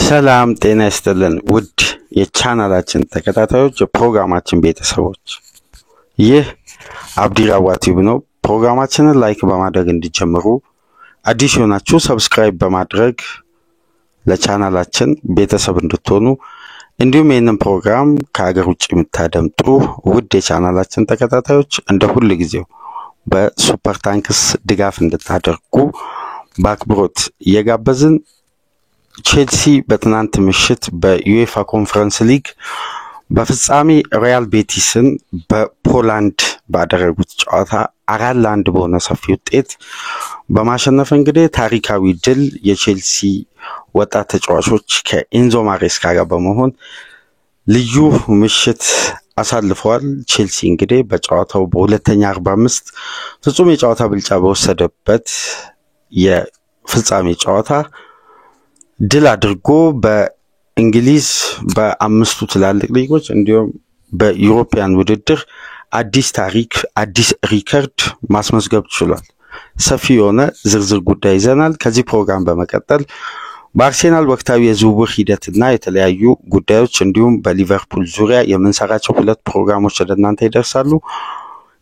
ሰላም ጤና ይስጥልን ውድ የቻናላችን ተከታታዮች የፕሮግራማችን ቤተሰቦች ይህ አብዲራዋ ቲዩብ ነው። ፕሮግራማችንን ላይክ በማድረግ እንዲጀምሩ አዲስ ሆናችሁ ሰብስክራይብ በማድረግ ለቻናላችን ቤተሰብ እንድትሆኑ እንዲሁም ይህንን ፕሮግራም ከሀገር ውጭ የምታደምጡ ውድ የቻናላችን ተከታታዮች እንደ ሁሉ ጊዜው በሱፐር ታንክስ ድጋፍ እንድታደርጉ በአክብሮት እየጋበዝን ቼልሲ በትናንት ምሽት በዩኤፋ ኮንፈረንስ ሊግ በፍጻሜ ሪያል ቤቲስን በፖላንድ ባደረጉት ጨዋታ 4-1 በሆነ ሰፊ ውጤት በማሸነፍ እንግዲህ ታሪካዊ ድል የቼልሲ ወጣት ተጫዋቾች ከኤንዞ ማሬስካ ጋር በመሆን ልዩ ምሽት አሳልፈዋል። ቼልሲ እንግዲህ በጨዋታው በሁለተኛ 45 ፍጹም የጨዋታ ብልጫ በወሰደበት የፍጻሜ ጨዋታ ድል አድርጎ በእንግሊዝ በአምስቱ ትላልቅ ሊጎች እንዲሁም በዩሮፒያን ውድድር አዲስ ታሪክ አዲስ ሪከርድ ማስመዝገብ ችሏል። ሰፊ የሆነ ዝርዝር ጉዳይ ይዘናል። ከዚህ ፕሮግራም በመቀጠል በአርሴናል ወቅታዊ የዝውውር ሂደትና የተለያዩ ጉዳዮች እንዲሁም በሊቨርፑል ዙሪያ የምንሰራቸው ሁለት ፕሮግራሞች ወደ እናንተ ይደርሳሉ።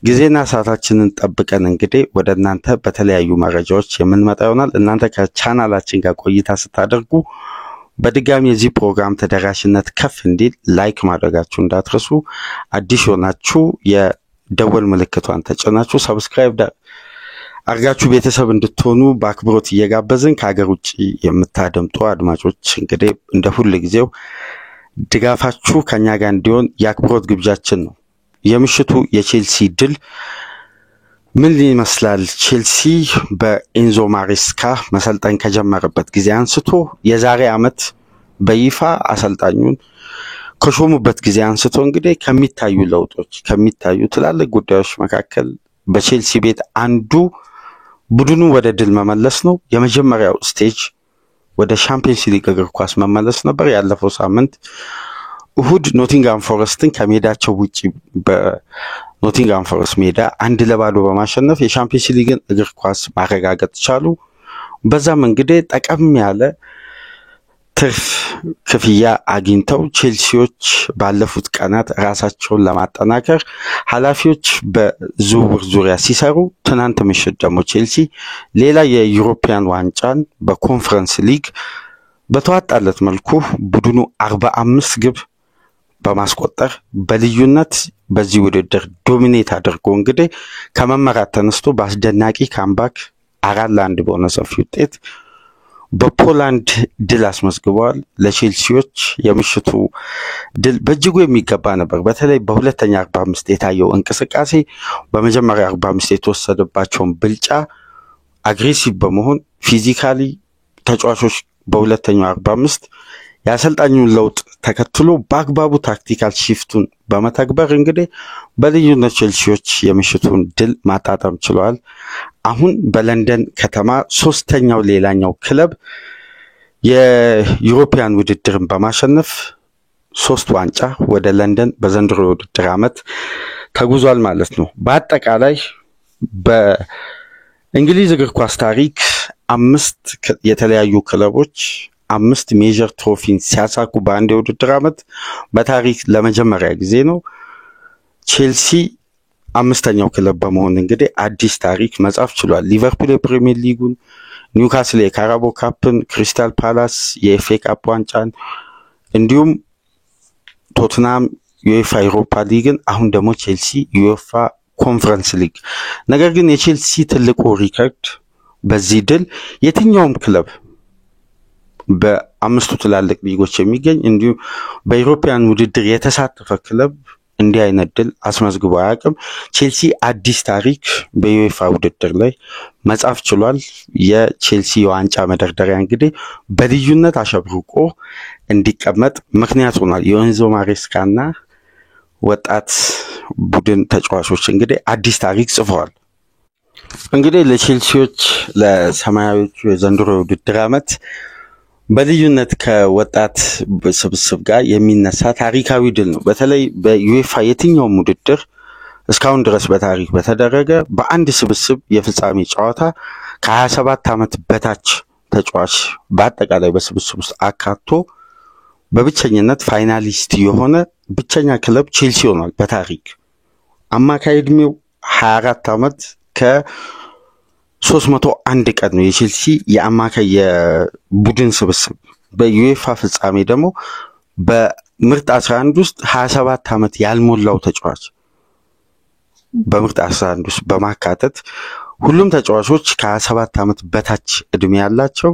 ጊዜና ሰዓታችንን ጠብቀን እንግዲህ ወደ እናንተ በተለያዩ መረጃዎች የምንመጣ ይሆናል። እናንተ ከቻናላችን ጋር ቆይታ ስታደርጉ በድጋሚ የዚህ ፕሮግራም ተደራሽነት ከፍ እንዲል ላይክ ማድረጋችሁ እንዳትረሱ። አዲስ ሆናችሁ የደወል ምልክቷን ተጭናችሁ ሰብስክራይብ አርጋችሁ ቤተሰብ እንድትሆኑ በአክብሮት እየጋበዝን ከሀገር ውጭ የምታደምጡ አድማጮች እንግዲህ እንደ ሁሉ ጊዜው ድጋፋችሁ ከኛ ጋር እንዲሆን የአክብሮት ግብዣችን ነው። የምሽቱ የቼልሲ ድል ምን ይመስላል? ቼልሲ በኤንዞ ማሬስካ መሰልጠን ከጀመረበት ጊዜ አንስቶ የዛሬ ዓመት በይፋ አሰልጣኙን ከሾሙበት ጊዜ አንስቶ እንግዲህ ከሚታዩ ለውጦች ከሚታዩ ትላልቅ ጉዳዮች መካከል በቼልሲ ቤት አንዱ ቡድኑ ወደ ድል መመለስ ነው። የመጀመሪያው ስቴጅ ወደ ሻምፒዮንስ ሊግ እግር ኳስ መመለስ ነበር። ያለፈው ሳምንት እሁድ ኖቲንግሃም ፎረስትን ከሜዳቸው ውጪ በኖቲንግሃም ፎረስት ሜዳ 1-0 በማሸነፍ የሻምፒዮንስ ሊግን እግር ኳስ ማረጋገጥ ቻሉ። በዛም እንግዲህ ጠቀም ያለ ትርፍ ክፍያ አግኝተው ቼልሲዎች ባለፉት ቀናት ራሳቸውን ለማጠናከር ኃላፊዎች በዝውውር ዙሪያ ሲሰሩ ትናንት ምሽት ደግሞ ቼልሲ ሌላ የዩሮፒያን ዋንጫን በኮንፈረንስ ሊግ በተዋጣለት መልኩ ቡድኑ 45 ግብ በማስቆጠር በልዩነት በዚህ ውድድር ዶሚኔት አድርጎ እንግዲህ ከመመራት ተነስቶ በአስደናቂ ካምባክ 4-1 በሆነ ሰፊ ውጤት በፖላንድ ድል አስመዝግበዋል። ለቼልሲዎች የምሽቱ ድል በእጅጉ የሚገባ ነበር። በተለይ በሁለተኛ 45 የታየው እንቅስቃሴ በመጀመሪያ 45 የተወሰደባቸውን ብልጫ አግሬሲቭ በመሆን ፊዚካሊ ተጫዋቾች በሁለተኛው 45 የአሰልጣኙን ለውጥ ተከትሎ በአግባቡ ታክቲካል ሺፍቱን በመተግበር እንግዲህ በልዩነት ቼልሲዎች የምሽቱን ድል ማጣጣም ችለዋል። አሁን በለንደን ከተማ ሶስተኛው ሌላኛው ክለብ የዩሮፒያን ውድድርን በማሸነፍ 3 ዋንጫ ወደ ለንደን በዘንድሮ ውድድር ዓመት ተጉዟል ማለት ነው። በአጠቃላይ በእንግሊዝ እግር ኳስ ታሪክ 5 የተለያዩ ክለቦች 5 ሜጀር ትሮፊን ሲያሳኩ በአንድ የውድድር ዓመት በታሪክ ለመጀመሪያ ጊዜ ነው። ቼልሲ 5ኛው ክለብ በመሆን እንግዲህ አዲስ ታሪክ መጻፍ ችሏል። ሊቨርፑል የፕሪሚየር ሊጉን፣ ኒውካስል የካራቦ ካፕን፣ ክሪስታል ፓላስ የኤፍኤ ካፕ ዋንጫን እንዲሁም ቶትናም ዩኤፋ ዩሮፓ ሊግን፣ አሁን ደግሞ ቼልሲ ዩኤፋ ኮንፈረንስ ሊግ። ነገር ግን የቼልሲ ትልቁ ሪከርድ በዚህ ድል የትኛውም ክለብ በአምስቱ ትላልቅ ሊጎች የሚገኝ እንዲሁም በዩሮፒያን ውድድር የተሳተፈ ክለብ እንዲህ አይነት ድል አስመዝግቦ አያውቅም። ቼልሲ አዲስ ታሪክ በዩኤፋ ውድድር ላይ መጻፍ ችሏል። የቼልሲ የዋንጫ መደርደሪያ እንግዲህ በልዩነት አሸብርቆ እንዲቀመጥ ምክንያት ሆኗል። የኤንዞ ማሬስካና ወጣት ቡድን ተጫዋቾች እንግዲህ አዲስ ታሪክ ጽፈዋል። እንግዲህ ለቼልሲዎች ለሰማያዊዎቹ የዘንድሮ ውድድር ዓመት በልዩነት ከወጣት ስብስብ ጋር የሚነሳ ታሪካዊ ድል ነው። በተለይ በዩኤፋ የትኛውም ውድድር እስካሁን ድረስ በታሪክ በተደረገ በአንድ ስብስብ የፍጻሜ ጨዋታ ከ27 ዓመት በታች ተጫዋች በአጠቃላይ በስብስብ ውስጥ አካቶ በብቸኝነት ፋይናሊስት የሆነ ብቸኛ ክለብ ቼልሲ ሆኗል በታሪክ። አማካይ ዕድሜው 24 ዓመት ከ301 ቀን ነው የቼልሲ የአማካይ የቡድን ስብስብ። በዩኤፋ ፍጻሜ ደግሞ በምርጥ 11 ውስጥ 27 ዓመት ያልሞላው ተጫዋች በምርጥ 11 ውስጥ በማካተት ሁሉም ተጫዋቾች ከ27 ዓመት በታች ዕድሜ ያላቸው፣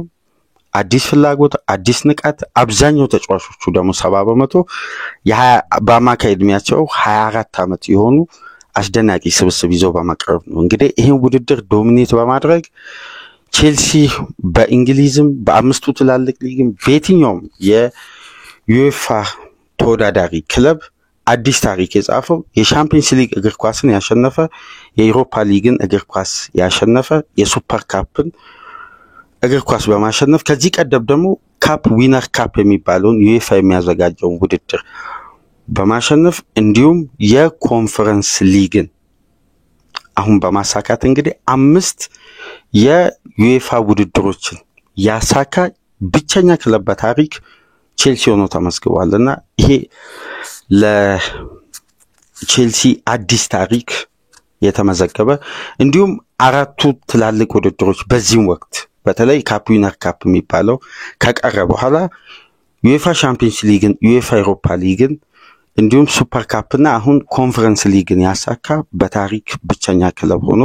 አዲስ ፍላጎት፣ አዲስ ንቃት፣ አብዛኛው ተጫዋቾቹ ደግሞ 70% በአማካይ ዕድሜያቸው 24 ዓመት የሆኑ አስደናቂ ስብስብ ይዘው በማቅረብ ነው እንግዲህ ይሄን ውድድር ዶሚኔት በማድረግ ቼልሲ በእንግሊዝም በአምስቱ ትላልቅ ሊግም በየትኛውም የዩኤፋ ተወዳዳሪ ክለብ አዲስ ታሪክ የጻፈው የሻምፒየንስ ሊግ እግር ኳስን ያሸነፈ፣ የዩሮፓ ሊግን እግር ኳስ ያሸነፈ፣ የሱፐር ካፕን እግር ኳስ በማሸነፍ ከዚህ ቀደም ደግሞ ካፕ ዊነር ካፕ የሚባለውን ዩኤፋ የሚያዘጋጀውን ውድድር በማሸነፍ እንዲሁም የኮንፈረንስ ሊግን አሁን በማሳካት እንግዲህ 5 የዩኤፋ ውድድሮችን ያሳካ ብቸኛ ክለብ በታሪክ ቼልሲ ሆኖ ተመዝግቧልና ይሄ ለቼልሲ አዲስ ታሪክ የተመዘገበ እንዲሁም 4ቱ ትላልቅ ውድድሮች በዚህም ወቅት በተለይ ካፕ ዊነር ካፕ የሚባለው ከቀረ በኋላ ዩኤፋ ሻምፒየንስ ሊግን፣ ዩኤፋ ዩሮፓ ሊግን እንዲሁም ሱፐር ካፕና አሁን ኮንፈረንስ ሊግን ያሳካ በታሪክ ብቸኛ ክለብ ሆኖ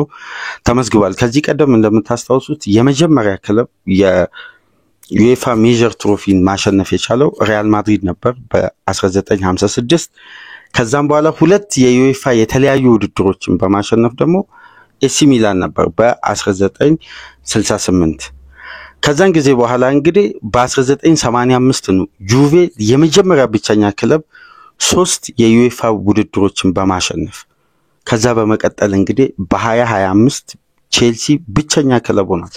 ተመዝግቧል። ከዚህ ቀደም እንደምታስታውሱት የመጀመሪያ ክለብ የዩኤፋ ሜጀር ትሮፊን ማሸነፍ የቻለው ሪያል ማድሪድ ነበር በ1956። ከዛም በኋላ 2 የዩኤፋ የተለያዩ ውድድሮችን በማሸነፍ ደግሞ ኤሲ ሚላን ነበር በ1968። ከዛን ጊዜ በኋላ እንግዲህ በ1985 ነው ጁቬ የመጀመሪያ ብቸኛ ክለብ 3 የዩኤፋ ውድድሮችን በማሸነፍ ከዛ በመቀጠል እንግዲህ በ2025 ቼልሲ ብቸኛ ክለብ ሆኗል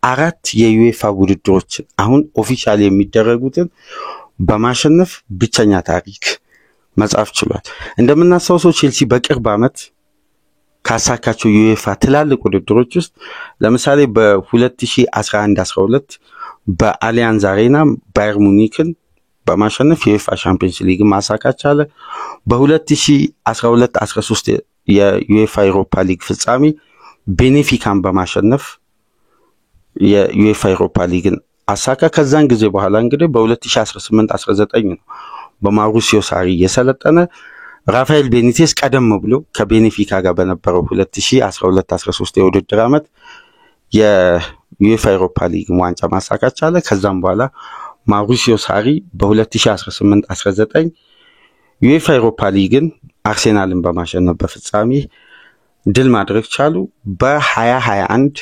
4 የዩኤፋ ውድድሮችን አሁን ኦፊሻሊ የሚደረጉትን በማሸነፍ ብቸኛ ታሪክ መጻፍ ችሏል። እንደምናስታውሰው ቼልሲ በቅርብ ዓመት ካሳካቸው ዩኤፋ ትላልቅ ውድድሮች ውስጥ ለምሳሌ በ2011-12 በአሊያንዝ አሬና ባየር ሙኒክን በማሸነፍ የዩኤፋ ሻምፒየንስ ሊግ ማሳካት ቻለ። በ2012-13 የዩኤፋ ዩሮፓ ሊግ ፍጻሜ ቤኔፊካን በማሸነፍ የዩኤፋ ዩሮፓ ሊግን አሳካ። ከዛን ጊዜ በኋላ እንግዲህ በ2018-19 ነው በማውሪሲዮ ሳሪ የሰለጠነ ራፋኤል ቤኒቴስ ቀደም ብሎ ከቤኔፊካ ጋር በነበረው 2012-13 የውድድር ዓመት የዩኤፋ ዩሮፓ ሊግ ዋንጫ ማሳካት ቻለ። ከዛም በኋላ ማውሪሲዮ ሳሪ በ2018-19 ዩኤፋ ዩሮፓ ሊግን አርሴናልን በማሸነፍ በፍጻሜ ድል ማድረግ ቻሉ። በ2021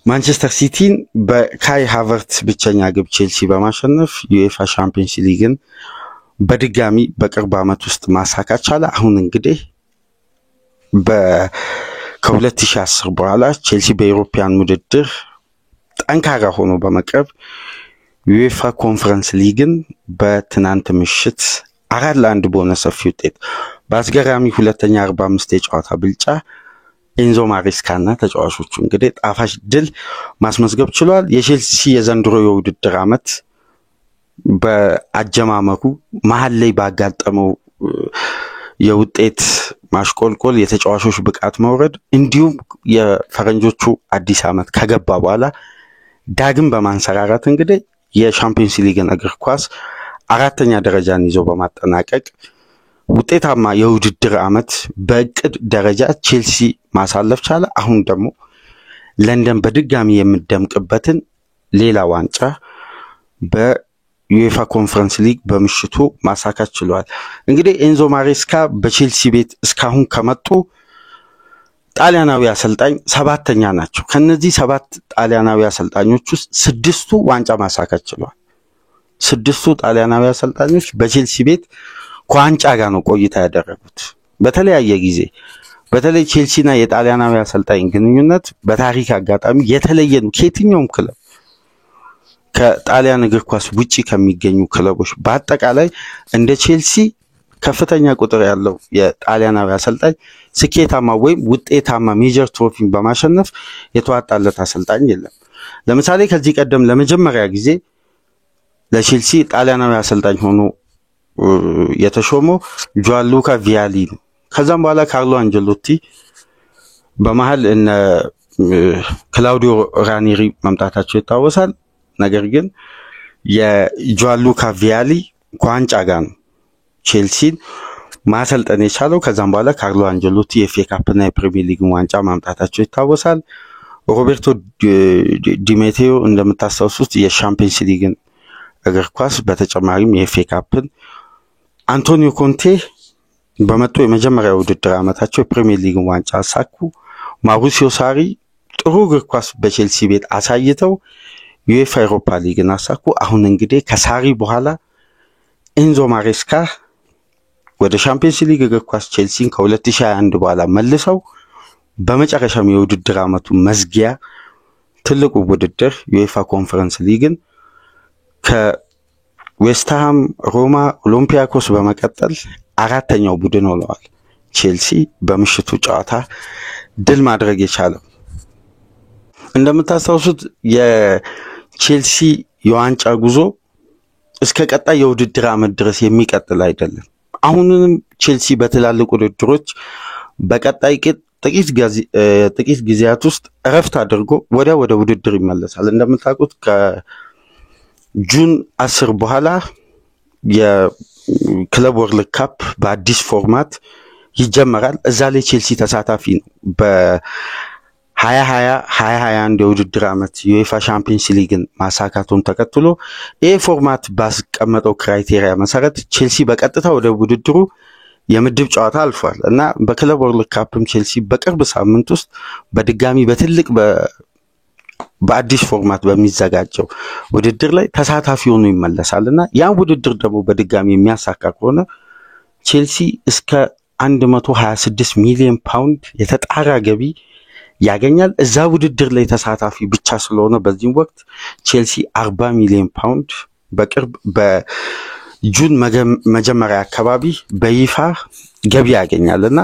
ማንቸስተር ሲቲን በካይ ሃቨርትስ ብቸኛ ግብ ቼልሲ በማሸነፍ ዩኤፋ ሻምፒየንስ ሊግን በድጋሚ በቅርብ ዓመት ውስጥ ማሳካት ቻለ። አሁን እንግዲህ ከ2010 በኋላ ቼልሲ በዩሮፒያን ውድድር ጠንካራ ሆኖ በመቅረብ ዩኤፋ ኮንፈረንስ ሊግን በትናንት ምሽት 4-1 በሆነ ሰፊ ውጤት በአስገራሚ ሁለተኛ 45 የጨዋታ ብልጫ ኤንዞ ማሬስካና ተጫዋቾቹ እንግዲህ ጣፋጭ ድል ማስመዝገብ ችሏል። የቼልሲ የዘንድሮ የውድድር ዓመት በአጀማመሩ መሀል ላይ ባጋጠመው የውጤት ማሽቆልቆል፣ የተጫዋቾች ብቃት መውረድ እንዲሁም የፈረንጆቹ አዲስ ዓመት ከገባ በኋላ ዳግም በማንሰራራት እንግዲህ የሻምፒየንስ ሊግን እግር ኳስ 4ኛ ደረጃን ይዞ በማጠናቀቅ ውጤታማ የውድድር ዓመት በእቅድ ደረጃ ቼልሲ ማሳለፍ ቻለ። አሁን ደግሞ ለንደን በድጋሚ የምደምቅበትን ሌላ ዋንጫ በዩኤፋ ኮንፈረንስ ሊግ በምሽቱ ማሳካት ችሏል። እንግዲህ ኤንዞ ማሬስካ በቼልሲ ቤት እስካሁን ከመጡ ጣሊያናዊ አሰልጣኝ 7ኛ ናቸው። ከነዚህ 7 ጣሊያናዊ አሰልጣኞች ውስጥ 6ቱ ዋንጫ ማሳካት ችሏል። 6ቱ ጣሊያናዊ አሰልጣኞች በቼልሲ ቤት ከዋንጫ ጋር ነው ቆይታ ያደረጉት በተለያየ ጊዜ። በተለይ ቼልሲና የጣሊያናዊ አሰልጣኝ ግንኙነት በታሪክ አጋጣሚ የተለየ ነው ከየትኛውም ክለብ ከጣሊያን እግር ኳስ ውጪ ከሚገኙ ክለቦች በአጠቃላይ እንደ ቼልሲ ከፍተኛ ቁጥር ያለው የጣሊያናዊ አሰልጣኝ ስኬታማ ወይም ውጤታማ ሜጀር ትሮፊን በማሸነፍ የተዋጣለት አሰልጣኝ የለም። ለምሳሌ ከዚህ ቀደም ለመጀመሪያ ጊዜ ለቼልሲ ጣሊያናዊ አሰልጣኝ ሆኖ የተሾመው ጆአንሉካ ቪያሊ ነው። ከዛም በኋላ ካርሎ አንጀሎቲ በመሃል እነ ክላውዲዮ ራኒሪ መምጣታቸው ይታወሳል። ነገር ግን የጆአንሉካ ቪያሊ ከዋንጫ ጋር ነው ቼልሲን ማሰልጠን የቻለው። ከዛም በኋላ ካርሎ አንጀሎቲ የኤፍኤ ካፕና የፕሪሚየር ሊግ ዋንጫ ማምጣታቸው ይታወሳል። ሮቤርቶ ዲሜቴዮ እንደምታስታውሱት የሻምፒየንስ ሊግን እግር ኳስ በተጨማሪም የኤፍኤ ካፕን፣ አንቶኒዮ ኮንቴ በመጡ የመጀመሪያ ውድድር ዓመታቸው የፕሪሚየር ሊግ ዋንጫ አሳኩ። ማውሪሲዮ ሳሪ ጥሩ እግር ኳስ በቼልሲ ቤት አሳይተው ዩኤፋ ኤሮፓ ሊግን አሳኩ። አሁን እንግዲህ ከሳሪ በኋላ ኤንዞ ማሬስካ ወደ ሻምፒየንስ ሊግ እግር ኳስ ቼልሲን ከ2021 በኋላ መልሰው በመጨረሻም የውድድር ዓመቱ መዝጊያ ትልቁ ውድድር ዩኤፋ ኮንፈረንስ ሊግን ከዌስትሃም፣ ሮማ፣ ኦሎምፒያኮስ በመቀጠል አራተኛው ቡድን ሆነዋል ቼልሲ በምሽቱ ጨዋታ ድል ማድረግ የቻለው። እንደምታስታውሱት የቼልሲ የዋንጫ ጉዞ እስከ ቀጣይ የውድድር ዓመት ድረስ የሚቀጥል አይደለም። አሁንም ቼልሲ በትላልቅ ውድድሮች በቀጣይ ጥቂት ጊዜያት ውስጥ እረፍት አድርጎ ወደ ውድድር ይመለሳል። እንደምታውቁት ከጁን 10 በኋላ የክለብ ወርልድ ካፕ በአዲስ ፎርማት ይጀመራል። እዛ ላይ ቼልሲ ተሳታፊ ነው። በ2020-2021 የውድድር ዓመት ዩኤፋ ሻምፒየንስ ሊግን ማሳካቱን ተከትሎ ይሄ ፎርማት ባስቀመጠው ክራይቴሪያ መሰረት ቼልሲ በቀጥታ ወደ ውድድሩ የምድብ ጨዋታ አልፏል እና በክለብ ወርልድ ካፕም ቼልሲ በቅርብ ሳምንት ውስጥ በድጋሚ በትልቅ በአዲስ ፎርማት በሚዘጋጀው ውድድር ላይ ተሳታፊ ሆኖ ይመለሳልና ያን ውድድር ደግሞ በድጋሚ የሚያሳካ ከሆነ ቼልሲ እስከ 126 ሚሊዮን ፓውንድ የተጣራ ገቢ ያገኛል። እዛ ውድድር ላይ ተሳታፊ ብቻ ስለሆነ በዚህ ወቅት ቼልሲ 40 ሚሊዮን ፓውንድ በቅርብ በጁን መጀመሪያ አካባቢ በይፋ ገቢ ያገኛልና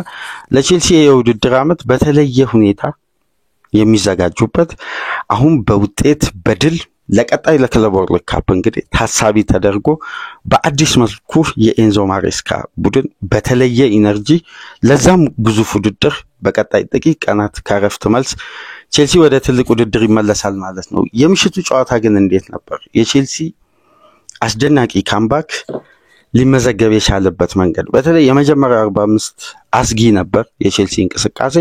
ለቼልሲ የውድድር ዓመት በተለየ ሁኔታ የሚዘጋጁበት አሁን በውጤት በድል ለቀጣይ ለክለብ ወርልድ ካፕ እንግዲህ ታሳቢ ተደርጎ በአዲስ መልኩ የኤንዞ ማሬስካ ቡድን በተለየ ኢነርጂ ለዛም ግዙፍ ውድድር በቀጣይ ጥቂት ቀናት ካረፍት መልስ ቼልሲ ወደ ትልቅ ውድድር ይመለሳል ማለት ነው። የምሽቱ ጨዋታ ግን እንዴት ነበር? የቼልሲ አስደናቂ ካምባክ ሊመዘገብ የቻለበት መንገድ በተለይ የመጀመሪያው 45 አስጊ ነበር። የቼልሲ እንቅስቃሴ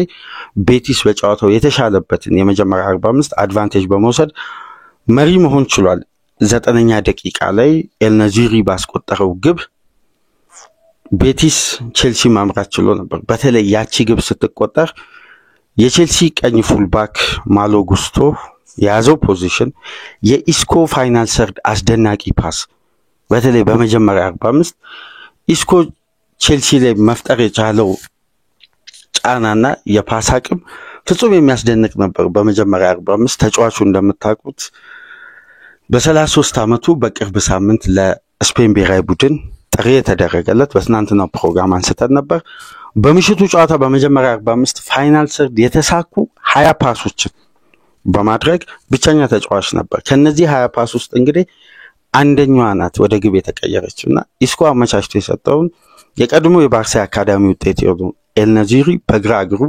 ቤቲስ በጨዋታው የተሻለበትን የመጀመሪያ 45 አድቫንቴጅ በመውሰድ መሪ መሆን ችሏል። 9ኛ ደቂቃ ላይ ኤልነዚሪ ባስቆጠረው ግብ ቤቲስ ቼልሲ ማምራት ችሎ ነበር። በተለይ ያቺ ግብ ስትቆጠር የቼልሲ ቀኝ ፉልባክ ማሎ ጉስቶ የያዘው ፖዚሽን የኢስኮ ፋይናል ሰርድ አስደናቂ ፓስ በተለይ በመጀመሪያ 45 ኢስኮ ቼልሲ ላይ መፍጠር የቻለው ጫናና የፓስ አቅም ፍጹም የሚያስደንቅ ነበር። በመጀመሪያ 45 ተጫዋቹ እንደምታውቁት በ33 ዓመቱ በቅርብ ሳምንት ለስፔን ብሔራዊ ቡድን ጥሪ የተደረገለት በትናንትናው ፕሮግራም አንስተን ነበር። በምሽቱ ጨዋታ በመጀመሪያ 45 ፋይናል ሰርድ የተሳኩ 20 ፓሶችን በማድረግ ብቸኛ ተጫዋች ነበር። ከነዚህ 20 ፓስ ውስጥ እንግዲህ አንደኛዋ ናት ወደ ግብ የተቀየረችውና ኢስኮ አመቻችቶ የሰጠውን የቀድሞ የባርሳ አካዳሚ ውጤት የሆነው ኤልነዚሪ በግራ እግሩ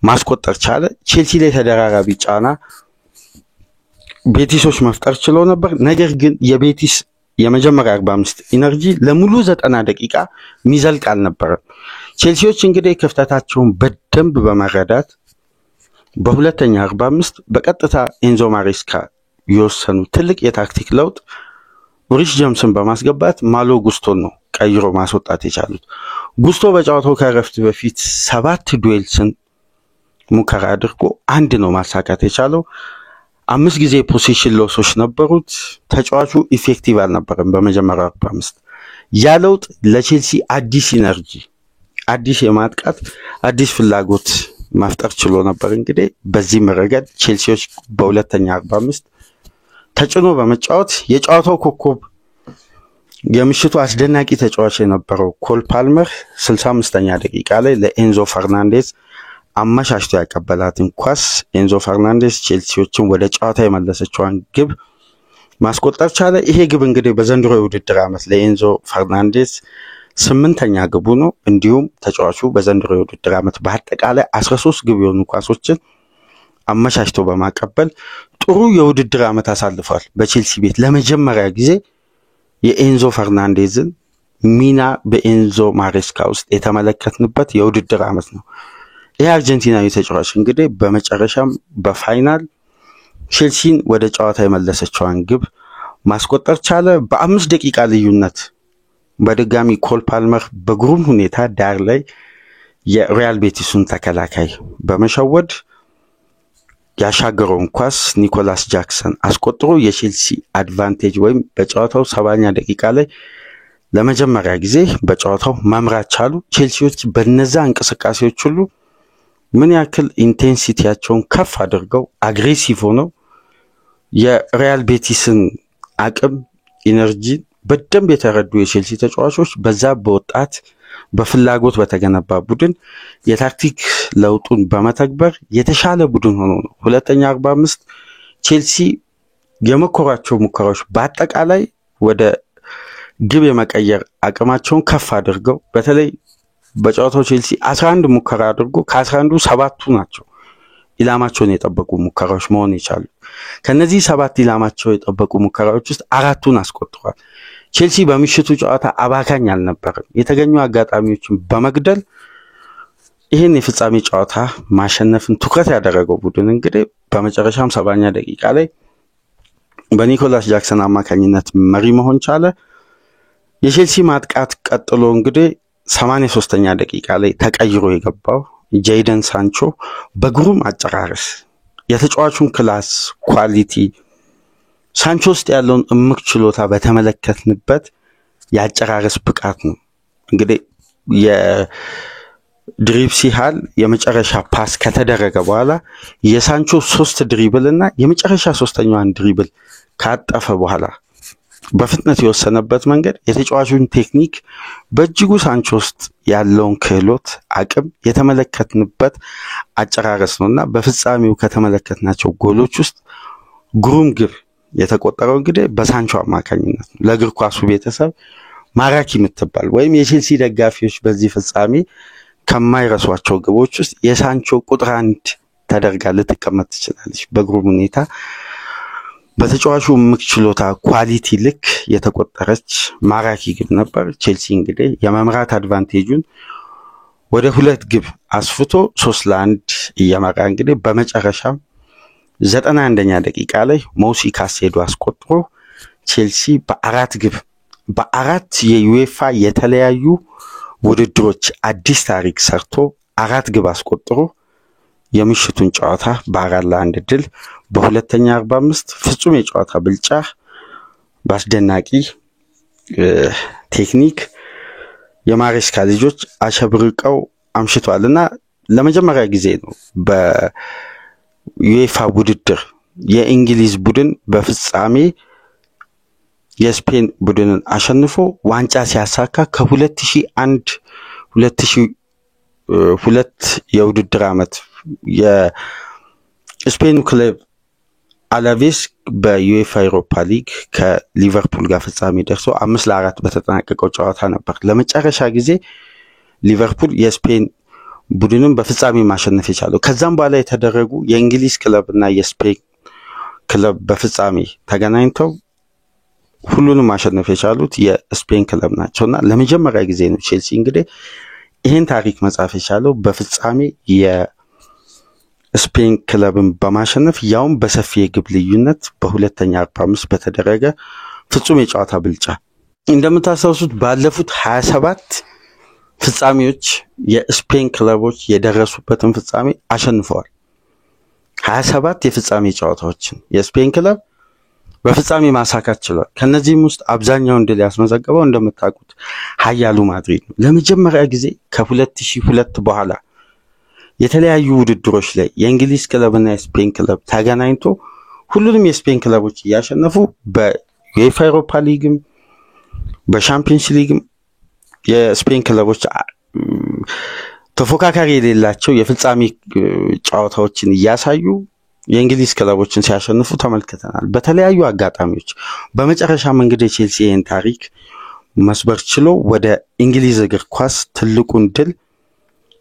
ማስቆጠር ቻለ። ቼልሲ ላይ ተደራራቢ ጫና ቤቲሶች መፍጠር ችሎ ነበር። ነገር ግን የቤቲስ የመጀመሪያ 45 ኢነርጂ ለሙሉ 90 ደቂቃ ሚዘልቅ አልነበረም። ቼልሲዎች እንግዲህ ክፍተታቸውን በደንብ በመረዳት በሁለተኛ 45 በቀጥታ ኤንዞ ማሬስካ የወሰኑ ትልቅ የታክቲክ ለውጥ ሪሽ ጀምስን በማስገባት ማሎ ጉስቶን ነው ቀይሮ ማስወጣት የቻሉት። ጉስቶ በጨዋታው ከረፍት በፊት 7 ዱዌልስን ሙከራ አድርጎ አንድ ነው ማሳካት የቻለው። 5 ጊዜ ፖዚሽን ሎሶች ነበሩት። ተጫዋቹ ኢፌክቲቭ አልነበረም በመጀመሪያው 45። ያ ለውጥ ለቼልሲ አዲስ ኢነርጂ፣ አዲስ የማጥቃት አዲስ ፍላጎት ማፍጠር ችሎ ነበር። እንግዲህ በዚህ ረገድ ቼልሲዎች በሁለተኛ 45 ተጭኖ በመጫወት የጨዋታው ኮከብ የምሽቱ አስደናቂ ተጫዋች የነበረው ኮል ፓልመር 65ኛ ደቂቃ ላይ ለኤንዞ ፈርናንዴዝ አመሻሽቶ ያቀበላትን ኳስ ኤንዞ ፈርናንዴስ ቼልሲዎችን ወደ ጨዋታ የመለሰችዋን ግብ ማስቆጠር ቻለ። ይሄ ግብ እንግዲህ በዘንድሮ የውድድር ዓመት ለኤንዞ ፈርናንዴስ 8ኛ ግቡ ነው። እንዲሁም ተጫዋቹ በዘንድሮ የውድድር ዓመት በአጠቃላይ 13 ግብ የሆኑ ኳሶችን አመሻሽቶ በማቀበል ጥሩ የውድድር ዓመት አሳልፏል። በቼልሲ ቤት ለመጀመሪያ ጊዜ የኤንዞ ፈርናንዴዝን ሚና በኤንዞ ማሬስካ ውስጥ የተመለከትንበት የውድድር ዓመት ነው። ይህ አርጀንቲናዊ ተጫዋች እንግዲህ በመጨረሻም በፋይናል ቼልሲን ወደ ጨዋታ የመለሰችዋን ግብ ማስቆጠር ቻለ። በ5 ደቂቃ ልዩነት በድጋሚ ኮል ፓልመር በግሩም ሁኔታ ዳር ላይ የሪያል ቤቲሱን ተከላካይ በመሸወድ ያሻገረውን ኳስ ኒኮላስ ጃክሰን አስቆጥሮ የቼልሲ አድቫንቴጅ ወይም በጨዋታው 70ኛ ደቂቃ ላይ ለመጀመሪያ ጊዜ በጨዋታው መምራት ቻሉ። ቼልሲዎች በነዛ እንቅስቃሴዎች ሁሉ ምን ያክል ኢንቴንሲቲያቸውን ከፍ አድርገው አግሬሲቭ ሆነው የሪያል ቤቲስን አቅም ኢነርጂ በደንብ የተረዱ የቼልሲ ተጫዋቾች በዛ በወጣት በፍላጎት በተገነባ ቡድን የታክቲክ ለውጡን በመተግበር የተሻለ ቡድን ሆኖ ነው ሁለተኛ 45 ቼልሲ የመኮራቸው ሙከራዎች በአጠቃላይ ወደ ግብ የመቀየር አቅማቸውን ከፍ አድርገው በተለይ በጨዋታው ቼልሲ 11 ሙከራ አድርጎ ከ11ዱ 7ቱ ናቸው ኢላማቸውን የጠበቁ ሙከራዎች መሆን ይቻሉ። ከነዚህ 7 ኢላማቸው የጠበቁ ሙከራዎች ውስጥ 4ቱን አስቆጥሯል። ቼልሲ በምሽቱ ጨዋታ አባካኝ አልነበረም። የተገኙ አጋጣሚዎችን በመግደል ይህን የፍጻሜ ጨዋታ ማሸነፍን ትኩረት ያደረገው ቡድን እንግዲህ በመጨረሻም 70ኛ ደቂቃ ላይ በኒኮላስ ጃክሰን አማካኝነት መሪ መሆን ቻለ። የቼልሲ ማጥቃት ቀጥሎ እንግዲህ 83ኛ ደቂቃ ላይ ተቀይሮ የገባው ጄይደን ሳንቾ በግሩም አጨራረስ የተጫዋቹን ክላስ ኳሊቲ ሳንቾ ውስጥ ያለውን እምቅ ችሎታ በተመለከትንበት ያጨራረስ ብቃት ነው። እንግዲህ የድሪብሲሃል የመጨረሻ ፓስ ከተደረገ በኋላ የሳንቾ 3 ድሪብል እና የመጨረሻ 3ኛዋን ድሪብል ካጠፈ በኋላ በፍጥነት የወሰነበት መንገድ የተጫዋቹን ቴክኒክ በእጅጉ ሳንቾ ውስጥ ያለውን ክህሎት አቅም የተመለከትንበት አጨራረስ ነውና በፍጻሜው ከተመለከትናቸው ጎሎች ውስጥ ግሩም ግብ የተቆጠረው እንግዲህ በሳንቾ አማካኝነት ነው። ለእግር ኳሱ ቤተሰብ ማራኪ የምትባል ወይም የቼልሲ ደጋፊዎች በዚህ ፍጻሜ ከማይረሷቸው ግቦች ውስጥ የሳንቾ ቁጥር 1 ተደርጋ ልትቀመጥ ትችላለች። በግሩም ሁኔታ በተጫዋቹ ምክ ችሎታ ኳሊቲ ልክ የተቆጠረች ማራኪ ግብ ነበር። ቼልሲ እንግዲህ የመምራት አድቫንቴጁን ወደ 2 ግብ አስፍቶ 3-1 እየመራ እንግዲህ በመጨረሻ 91ኛ ደቂቃ ላይ ሞሲ ካሴዶ አስቆጥሮ ቼልሲ በ4 የዩኤፋ የተለያዩ ውድድሮች አዲስ ታሪክ ሰርቶ 4 ግብ አስቆጥሮ የምሽቱን ጨዋታ በ4-1 ድል በሁለተኛ 45 ፍጹም የጨዋታ ብልጫ ባስደናቂ ቴክኒክ የማሬስካ ልጆች አሸብርቀው አምሽቷልና ለመጀመሪያ ጊዜ ነው በዩኤፋ ውድድር የእንግሊዝ ቡድን በፍጻሜ የስፔን ቡድንን አሸንፎ ዋንጫ ሲያሳካ ከ2001 2002 የውድድር ዓመት የስፔኑ ክለብ አላቬስ በዩኤፋ ዩሮፓ ሊግ ከሊቨርፑል ጋር ፍጻሜ ደርሶ 5-4 በተጠናቀቀው ጨዋታ ነበር ለመጨረሻ ጊዜ ሊቨርፑል የስፔን ቡድንን በፍጻሜ ማሸነፍ የቻለው። ከዛም በኋላ የተደረጉ የእንግሊዝ ክለብና የስፔን ክለብ በፍጻሜ ተገናኝተው ሁሉንም ማሸነፍ የቻሉት የስፔን ክለብ ናቸውና ለመጀመሪያ ጊዜ ነው ቼልሲ እንግዲህ ይህን ታሪክ መጻፍ የቻለው በፍጻሜ የስፔን ክለብን በማሸነፍ ያውም በሰፊ የግብ ልዩነት በሁለተኛ 45 በተደረገ ፍጹም የጨዋታ ብልጫ። እንደምታስታውሱት ባለፉት 27 ፍጻሜዎች የስፔን ክለቦች የደረሱበትን ፍጻሜ አሸንፈዋል። 27 የፍጻሜ ጨዋታዎችን የስፔን ክለብ በፍጻሜ ማሳካት ችሏል። ከነዚህም ውስጥ አብዛኛውን ድል ያስመዘገበው እንደምታውቁት ኃያሉ ማድሪድ ነው። ለመጀመሪያ ጊዜ ከ2002 በኋላ የተለያዩ ውድድሮች ላይ የእንግሊዝ ክለብና የስፔን ክለብ ተገናኝቶ ሁሉንም የስፔን ክለቦች ያሸነፉ በዩኤፋ ዩሮፓ ሊግም በሻምፒየንስ ሊግም የስፔን ክለቦች ተፎካካሪ የሌላቸው የፍጻሜ ጨዋታዎችን እያሳዩ የእንግሊዝ ክለቦችን ሲያሸንፉ ተመልክተናል በተለያዩ አጋጣሚዎች። በመጨረሻም እንግዲህ ቼልሲ ይህን ታሪክ መስበር ችሎ ወደ እንግሊዝ እግር ኳስ ትልቁን ድል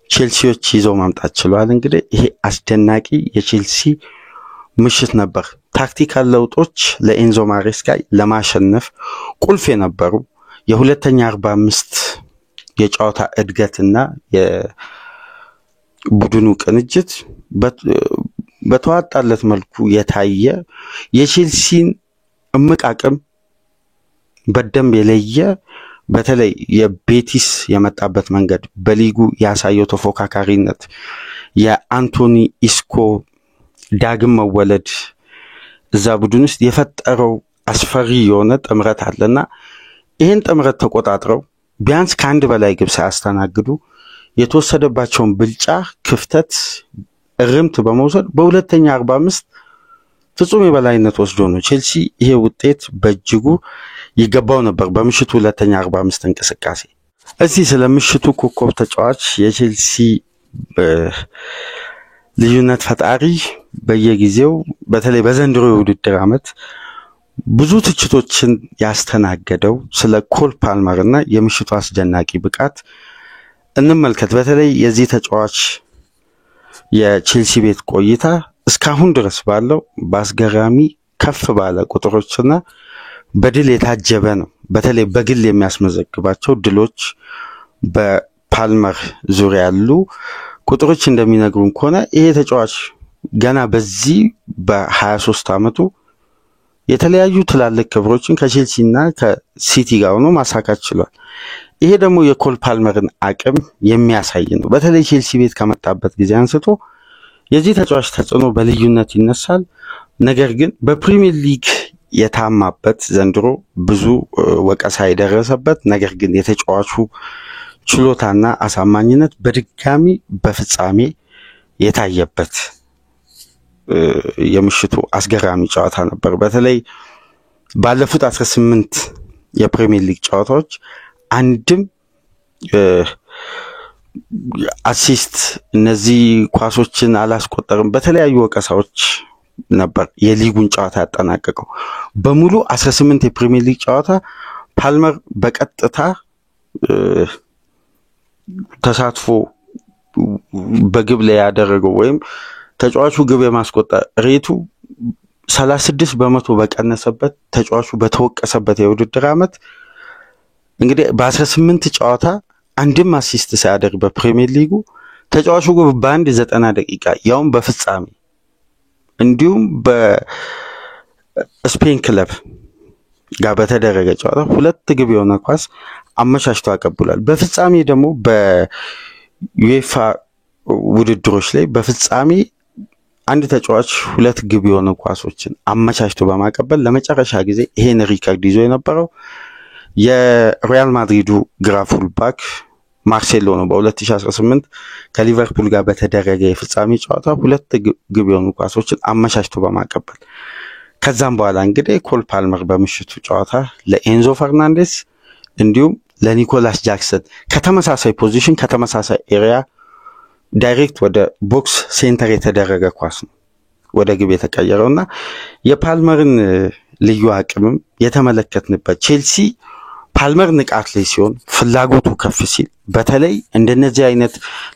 ቼልሲዎች ይዘው ማምጣት ችለዋል። እንግዲህ ይሄ አስደናቂ የቼልሲ ምሽት ነበር። ታክቲካል ለውጦች ለኤንዞ ማሬስካ ለማሸነፍ ቁልፍ የነበሩ የሁለተኛ 45 የጨዋታ እድገትና የቡድኑ ቅንጅት በተዋጣለት መልኩ የታየ የቼልሲን እምቅ አቅም በደንብ የለየ በተለይ የቤቲስ የመጣበት መንገድ በሊጉ ያሳየው ተፎካካሪነት የአንቶኒ ኢስኮ ዳግም መወለድ እዛ ቡድን ውስጥ የፈጠረው አስፈሪ የሆነ ጥምረት አለና ይሄን ጥምረት ተቆጣጥረው ቢያንስ ከአንድ በላይ ግብ ሳያስተናግዱ የተወሰደባቸውን ብልጫ ክፍተት እርምት በመውሰድ በሁለተኛ 45 ፍጹም የበላይነት ወስዶ ነው ቼልሲ ይሄ ውጤት በእጅጉ ይገባው ነበር በምሽቱ ሁለተኛ 45 እንቅስቃሴ። እዚህ ስለምሽቱ ኮከብ ተጫዋች የቼልሲ ልዩነት ፈጣሪ በየጊዜው በተለይ በዘንድሮ የውድድር ዓመት ብዙ ትችቶችን ያስተናገደው ስለ ኮል ፓልመርና የምሽቱ አስደናቂ ብቃት እንመልከት። በተለይ የዚህ ተጫዋች የቼልሲ ቤት ቆይታ እስካሁን ድረስ ባለው በአስገራሚ ከፍ ባለ ቁጥሮችና በድል የታጀበ ነው። በተለይ በግል የሚያስመዘግባቸው ድሎች በፓልመር ዙሪያ ያሉ ቁጥሮች እንደሚነግሩን ከሆነ ይሄ ተጫዋች ገና በዚህ በ23 ዓመቱ የተለያዩ ትላልቅ ክብሮችን ከቼልሲና ከሲቲ ጋር ሆኖ ማሳካት ችሏል። ይሄ ደግሞ የኮል ፓልመርን አቅም የሚያሳይ ነው። በተለይ ቼልሲ ቤት ከመጣበት ጊዜ አንስቶ የዚህ ተጫዋች ተጽዕኖ በልዩነት ይነሳል። ነገር ግን በፕሪሚየር ሊግ የታማበት ዘንድሮ ብዙ ወቀሳ የደረሰበት ነገር ግን የተጫዋቹ ችሎታና አሳማኝነት በድጋሚ በፍጻሜ የታየበት የምሽቱ አስገራሚ ጨዋታ ነበር። በተለይ ባለፉት 18 የፕሪሚየር ሊግ ጨዋታዎች አንድም አሲስት እነዚህ ኳሶችን አላስቆጠርም በተለያዩ ወቀሳዎች ነበር የሊጉን ጨዋታ ያጠናቀቀው። በሙሉ 18 የፕሪሚየር ሊግ ጨዋታ ፓልመር በቀጥታ ተሳትፎ በግብ ላይ ያደረገው ወይም ተጫዋቹ ግብ የማስቆጠር ሬቱ 36% በቀነሰበት ተጫዋቹ በተወቀሰበት የውድድር ዓመት እንግዲህ በ18 ጨዋታ አንድም አሲስት ሳያደርግ በፕሪሚየር ሊጉ ተጫዋቹ በአንድ 90 ደቂቃ ያውም በፍጻሜ እንዲሁም በስፔን ክለብ ጋር በተደረገ ጨዋታ ሁለት ግብ የሆነ ኳስ አመቻችቶ አቀብሏል። በፍጻሜ ደግሞ በዩኤፋ ውድድሮች ላይ በፍጻሜ አንድ ተጫዋች ሁለት ግብ የሆነ ኳሶችን አመቻችቶ በማቀበል ለመጨረሻ ጊዜ ይሄን ሪከርድ ይዞ የነበረው የሪያል ማድሪዱ ግራ ፉልባክ ማርሴሎ ነው። በ2018 ከሊቨርፑል ጋር በተደረገ የፍጻሜ ጨዋታ ሁለት ግብ የሆኑ ኳሶችን አመቻችቶ በማቀበል ከዛም በኋላ እንግዲህ ኮል ፓልመር በምሽቱ ጨዋታ ለኤንዞ ፈርናንዴስ እንዲሁም ለኒኮላስ ጃክሰን ከተመሳሳይ ፖዚሽን ከተመሳሳይ ኤሪያ ዳይሬክት ወደ ቦክስ ሴንተር የተደረገ ኳስ ነው ወደ ግብ የተቀየረውና የፓልመርን ልዩ አቅምም የተመለከትንበት ቼልሲ ፓልመር ንቃት ላይ ሲሆን ፍላጎቱ ከፍ ሲል በተለይ እንደነዚህ አይነት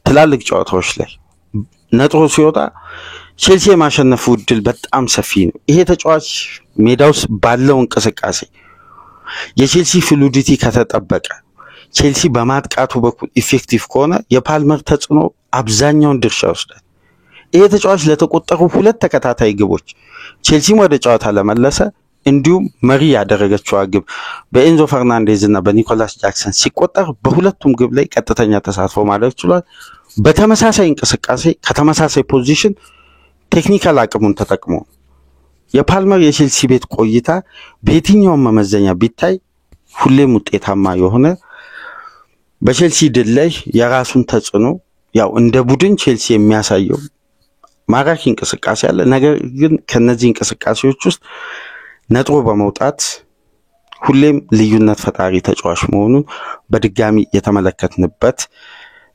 ትላልቅ ጨዋታዎች ላይ ነጥሮ ሲወጣ ቼልሲ የማሸነፉ ዕድል በጣም ሰፊ ነው። ይሄ ተጫዋች ሜዳውስ ባለው እንቅስቃሴ የቼልሲ ፍሉዲቲ ከተጠበቀ ቼልሲ በማጥቃቱ በኩል ኢፌክቲቭ ከሆነ የፓልመር ተጽዕኖ አብዛኛውን ድርሻ ወስዷል። ይሄ ተጫዋች ለተቆጠሩ ሁለት ተከታታይ ግቦች ቼልሲም ወደ ጨዋታ ለመለሰ እንዲሁም መሪ ያደረገችው ግብ በኤንዞ ፈርናንዴዝ እና በኒኮላስ ጃክሰን ሲቆጠር በሁለቱም ግብ ላይ ቀጥተኛ ተሳትፎ ማድረግ ችሏል። በተመሳሳይ እንቅስቃሴ ከተመሳሳይ ፖዚሽን ቴክኒካል አቅሙን ተጠቅሞ የፓልመር የቼልሲ ቤት ቆይታ በየትኛውም መመዘኛ ቢታይ ሁሌም ውጤታማ የሆነ በቼልሲ ድል ላይ የራሱን ተጽዕኖ ያው እንደ ቡድን ቼልሲ የሚያሳየው ማራኪ እንቅስቃሴ አለ። ነገር ግን ከነዚህ እንቅስቃሴዎች ውስጥ ነጥሮ በመውጣት ሁሌም ልዩነት ፈጣሪ ተጫዋች መሆኑን በድጋሚ የተመለከትንበት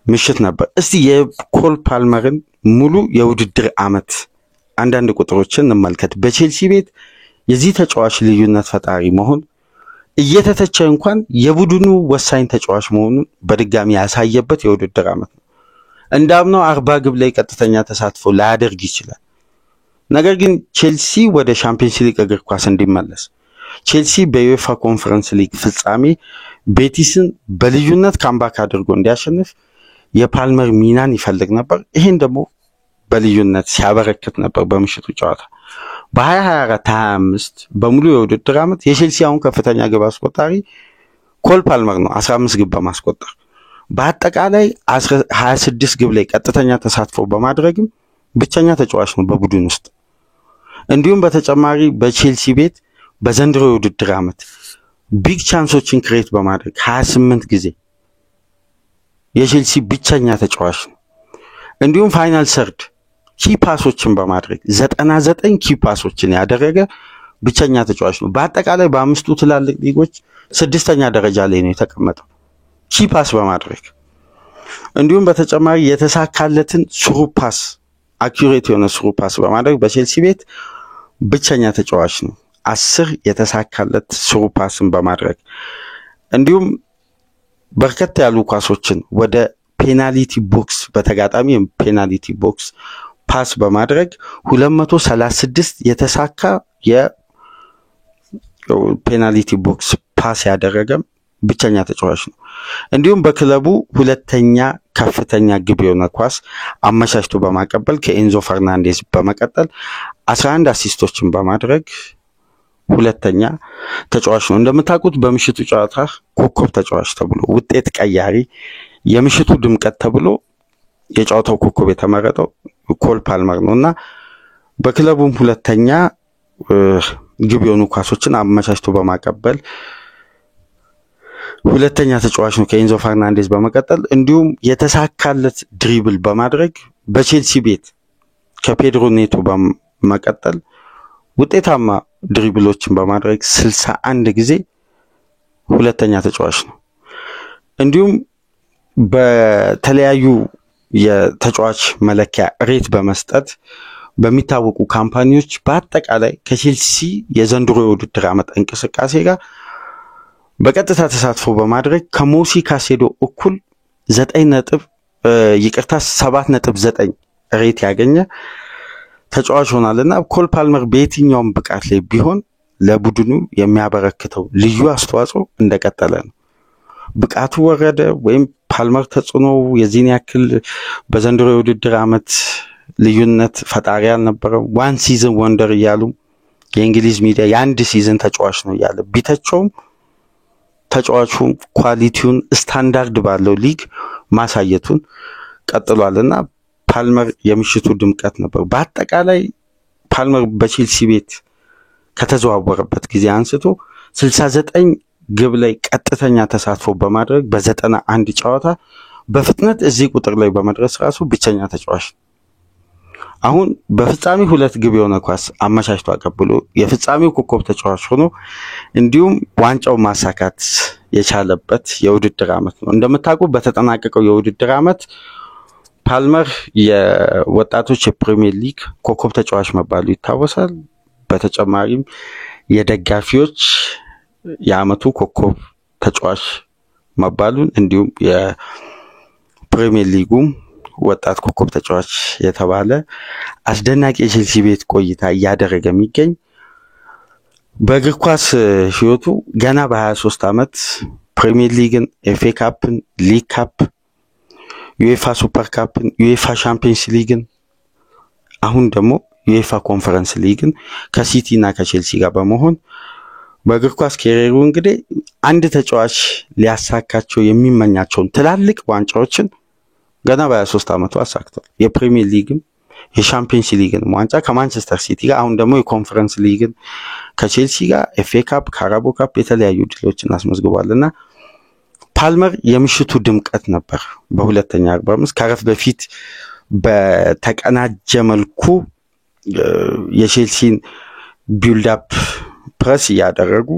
ምሽት ነበር። እስቲ የኮል ፓልመርን ሙሉ የውድድር ዓመት አንዳንድ ቁጥሮችን እንመልከት። በቼልሲ ቤት የዚህ ተጫዋች ልዩነት ፈጣሪ መሆን እየተተቸ እንኳን የቡድኑ ወሳኝ ተጫዋች መሆኑን በድጋሚ ያሳየበት የውድድር ዓመት ነው። እንዳምነው 40 ግብ ላይ ቀጥተኛ ተሳትፎ ላያደርግ ይችላል። ነገር ግን ቼልሲ ወደ ቻምፒየንስ ሊግ እግር ኳስ እንዲመለስ ቼልሲ በዩኤፋ ኮንፈረንስ ሊግ ፍጻሜ ቤቲስን በልዩነት ካምባክ አድርጎ እንዲያሸንፍ የፓልመር ሚናን ይፈልግ ነበር። ይሄን ደግሞ በልዩነት ሲያበረክት ነበር በምሽቱ ጨዋታ። በ2024-25 በሙሉ የውድድር ዓመት የቼልሲ አሁን ከፍተኛ ግብ አስቆጣሪ ኮል ፓልመር ነው 15 ግብ በማስቆጠር በአጠቃላይ 26 ግብ ላይ ቀጥተኛ ተሳትፎ በማድረግም ብቸኛ ተጫዋች ነው በቡድን ውስጥ። እንዲሁም በተጨማሪ በቼልሲ ቤት በዘንድሮ የውድድር ዓመት ቢግ ቻንሶችን ክሬት በማድረግ 28 ጊዜ የቼልሲ ብቸኛ ተጫዋች ነው። እንዲሁም ፋይናል ሰርድ ኪ ፓሶችን በማድረግ 99 ኪ ፓሶችን ያደረገ ብቸኛ ተጫዋች ነው። በአጠቃላይ በአምስቱ ትላልቅ ሊጎች 6ኛ ደረጃ ላይ ነው የተቀመጠው ኪ ፓስ በማድረግ። እንዲሁም በተጨማሪ የተሳካለትን ስሩ ፓስ አኩሬት የሆነ ስሩ ፓስ በማድረግ በቼልሲ ቤት ብቸኛ ተጫዋች ነው 10 የተሳካለት ስሩ ፓስን በማድረግ። እንዲሁም በርከት ያሉ ኳሶችን ወደ ፔናልቲ ቦክስ በተጋጣሚ ፔናልቲ ቦክስ ፓስ በማድረግ 236 የተሳካ የፔናልቲ ቦክስ ፓስ ያደረገም ብቸኛ ተጫዋች ነው። እንዲሁም በክለቡ ሁለተኛ ከፍተኛ ግብ የሆነ ኳስ አመቻችቶ በማቀበል ከኤንዞ ፈርናንዴዝ በመቀጠል 11 አሲስቶችን በማድረግ ሁለተኛ ተጫዋች ነው። እንደምታውቁት በምሽቱ ጨዋታ ኮከብ ተጫዋች ተብሎ ውጤት ቀያሪ የምሽቱ ድምቀት ተብሎ የጨዋታው ኮከብ የተመረጠው ኮል ፓልመር ነውና በክለቡም ሁለተኛ ግብ የሆኑ ኳሶችን አመቻችቶ በማቀበል ሁለተኛ ተጫዋች ነው ከኤንዞ ፈርናንዴዝ በመቀጠል። እንዲሁም የተሳካለት ድሪብል በማድረግ በቼልሲ ቤት ከፔድሮ ኔቶ በመቀጠል ውጤታማ ድሪብሎችን በማድረግ 61 ጊዜ ሁለተኛ ተጫዋች ነው። እንዲሁም በተለያዩ የተጫዋች መለኪያ ሬት በመስጠት በሚታወቁ ካምፓኒዎች በአጠቃላይ ከቼልሲ የዘንድሮ የውድድር ዓመት እንቅስቃሴ ጋር በቀጥታ ተሳትፎ በማድረግ ከሞሲ ካሴዶ እኩል 7.9 ሬት ያገኘ ተጫዋች ሆናልና ኮል ፓልመር በየትኛውም ብቃት ላይ ቢሆን ለቡድኑ የሚያበረክተው ልዩ አስተዋጽኦ እንደቀጠለ ነው። ብቃቱ ወረደ ወይም ፓልመር ተጽዕኖ የዚህን ያክል በዘንድሮ የውድድር ዓመት ልዩነት ፈጣሪ አልነበረም። ዋን ሲዝን ወንደር እያሉ የእንግሊዝ ሚዲያ የአንድ ሲዝን ተጫዋች ነው እያለ ቢተቸውም ተጫዋቹ ኳሊቲውን ስታንዳርድ ባለው ሊግ ማሳየቱን ቀጥሏልና ፓልመር የምሽቱ ድምቀት ነበር። በአጠቃላይ ፓልመር በቼልሲ ቤት ከተዘዋወረበት ጊዜ አንስቶ 69 ግብ ላይ ቀጥተኛ ተሳትፎ በማድረግ በ91 ጨዋታ በፍጥነት እዚህ ቁጥር ላይ በመድረስ ራሱ ብቸኛ ተጫዋች። አሁን በፍጻሜ 2 ግብ የሆነ ኳስ አመቻችቶ አቀብሎ የፍጻሜው ኮከብ ተጫዋች ሆኖ እንዲሁም ዋንጫው ማሳካት የቻለበት የውድድር ዓመት ነው። እንደምታውቁ በተጠናቀቀው የውድድር ዓመት ፓልመር የወጣቶች የፕሪሚየር ሊግ ኮከብ ተጫዋች መባሉ ይታወሳል። በተጨማሪም የደጋፊዎች የዓመቱ ኮከብ ተጫዋች መባሉን እንዲሁም የፕሪሚየር ሊጉም ወጣት ኮከብ ተጫዋች የተባለ አስደናቂ የቼልሲ ቤት ቆይታ እያደረገ የሚገኝ በእግር ኳስ ህይወቱ ገና በ23 ዓመት ፕሪሚየር ሊግን፣ ኤፍኤ ካፕን፣ ሊግ ካፕ፣ ዩኤፋ ሱፐር ካፕን፣ ዩኤፋ ቻምፒየንስ ሊግን አሁን ደግሞ ዩኤፋ ኮንፈረንስ ሊግን ከሲቲ እና ከቼልሲ ጋር በመሆን በእግር ኳስ ካሪየሩ እንግዲህ አንድ ተጫዋች ሊያሳካቸው የሚመኛቸውን ትላልቅ ዋንጫዎችን ገና በ23 ዓመቱ አሳክቷል። የፕሪሚየር ሊግም የቻምፒየንስ ሊግን ዋንጫ ከማንቸስተር ሲቲ ጋር አሁን ደግሞ የኮንፈረንስ ሊግን ከቼልሲ ጋር ኤፍኤ ካፕ፣ ካራቦ ካፕ የተለያዩ ድሎችን አስመዝግቧልና ፓልመር የምሽቱ ድምቀት ነበር። በሁለተኛ 45 ከረፍ በፊት በተቀናጀ መልኩ የቼልሲን ቢልድ አፕ ፕረስ ያደረጉ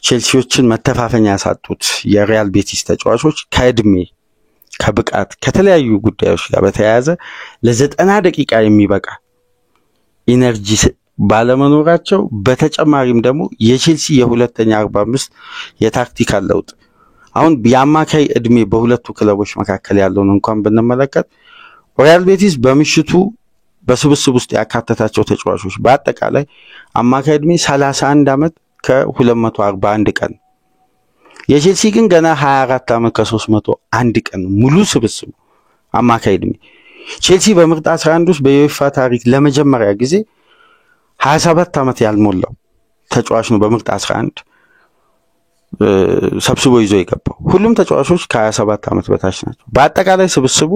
ቼልሲዎችን መተፋፈኛ ያሳጡት የሪያል ቤቲስ ተጫዋቾች ከእድሜ ከብቃት ከተለያዩ ጉዳዮች ጋር በተያያዘ ለ90 ደቂቃ የሚበቃ ኢነርጂ ባለመኖራቸው በተጨማሪም ደግሞ የቼልሲ የሁለተኛ 45 የታክቲካል ለውጥ አሁን የአማካይ እድሜ በሁለቱ ክለቦች መካከል ያለውን እንኳን ብንመለከት ሪያል ቤቲስ በምሽቱ በስብስብ ውስጥ ያካተታቸው ተጫዋቾች በአጠቃላይ አማካይ እድሜ 31 ዓመት ከ241 ቀን የቼልሲ ግን ገና 24 ዓመት ከ301 ቀን ሙሉ ስብስቡ አማካይ እድሜ ቼልሲ በምርጥ 11 ውስጥ በዩኤፋ ታሪክ ለመጀመሪያ ጊዜ 27 ዓመት ያልሞላው ተጫዋች ነው በምርጥ 11 ሰብስቦ ይዞ የገባው ሁሉም ተጫዋቾች ከ27 ዓመት በታች ናቸው በአጠቃላይ ስብስቡ